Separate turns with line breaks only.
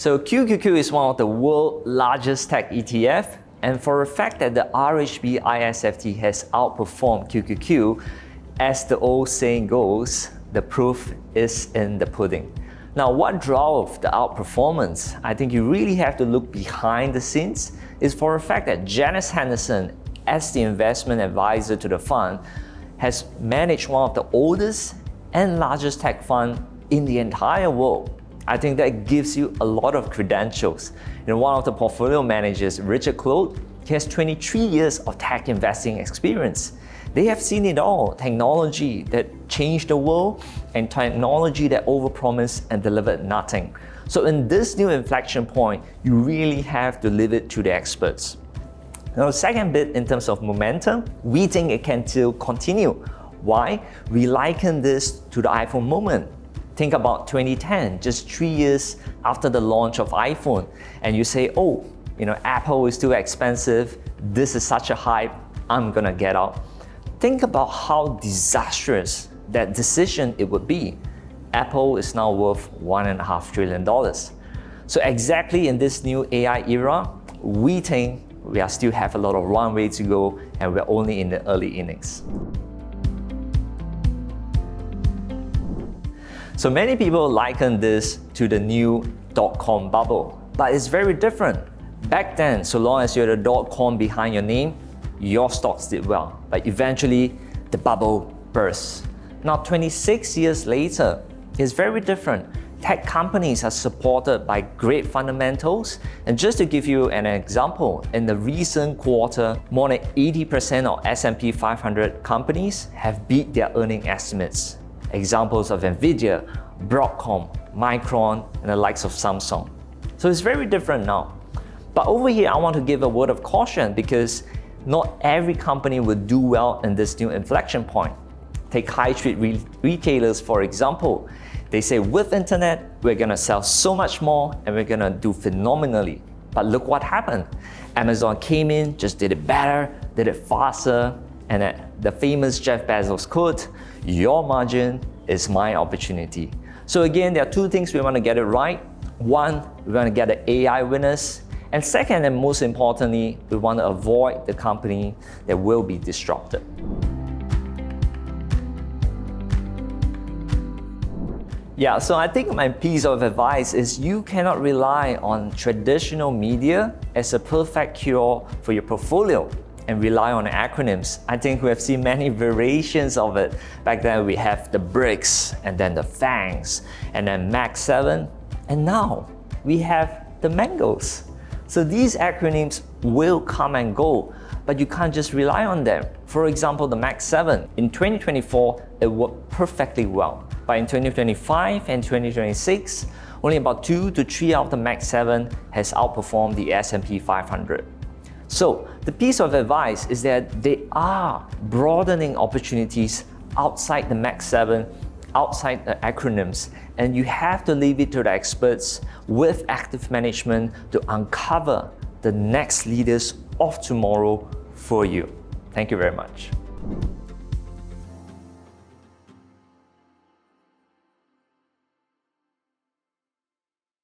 So QQQ is one of the world's largest tech ETF, and for a fact that the RHB ISFT has outperformed QQQ, as the old saying goes, the proof is in the pudding. Now, what drove the outperformance? I think you really have to look behind the scenes. Is for a fact that Janus Henderson, as the investment advisor to the fund, has managed one of the oldest and largest tech fund in the entire world. I think that gives you a lot of credentials. One of the portfolio managers, Richard Claude, he has 23 years of tech investing experience. They have seen it all, technology that changed the world and technology that overpromised and delivered nothing. So in this new inflection point, you really have to leave it to the experts. Now, the second bit in terms of momentum, we think it can still continue. Why? We liken this to the iPhone moment. Think about 2010, just 3 years after the launch of iPhone, and you say, oh, Apple is too expensive, this is such a hype, I'm gonna get out. Think about how disastrous that decision it would be. Apple is now worth $1.5 trillion. So exactly in this new AI era, we think we still have a lot of runway to go, and we're only in the early innings. So many people liken this to the new dot-com bubble, but it's very different. Back then, so long as you had a .com behind your name, your stocks did well, but eventually the bubble burst. Now 26 years later, it's very different. Tech companies are supported by great fundamentals, and just to give you an example, in the recent quarter, more than 80% of S&P 500 companies have beat their earning estimates. Examples of Nvidia, Broadcom, Micron, and the likes of Samsung. So it's very different now. But over here, I want to give a word of caution because not every company will do well in this new inflection point. Take high street retailers, for example. They say with internet, we're gonna sell so much more and we're gonna do phenomenally. But look what happened. Amazon came in, just did it better, did it faster, and the famous Jeff Bezos quote, your margin is my opportunity. So again, there are two things we want to get it right. One, we want to get the AI winners. And second, and most importantly, we want to avoid the company that will be disrupted. Yeah, so I think my piece of advice is you cannot rely on traditional media as a perfect cure for your portfolio and rely on acronyms. I think we have seen many variations of it. Back then we have the BRICS, and then the FANGs, and then MAC 7, and now we have the Mangoes. So these acronyms will come and go, but you can't just rely on them. For example, the MAC 7, in 2024, it worked perfectly well. But in 2025 and 2026, only about 2 to 3 out of the MAC 7 has outperformed the S&P 500. So the piece of advice is that there are broadening opportunities outside the MAC 7, outside the acronyms, and you have to leave it to the experts with active management to uncover the next leaders of tomorrow for you. Thank you very much.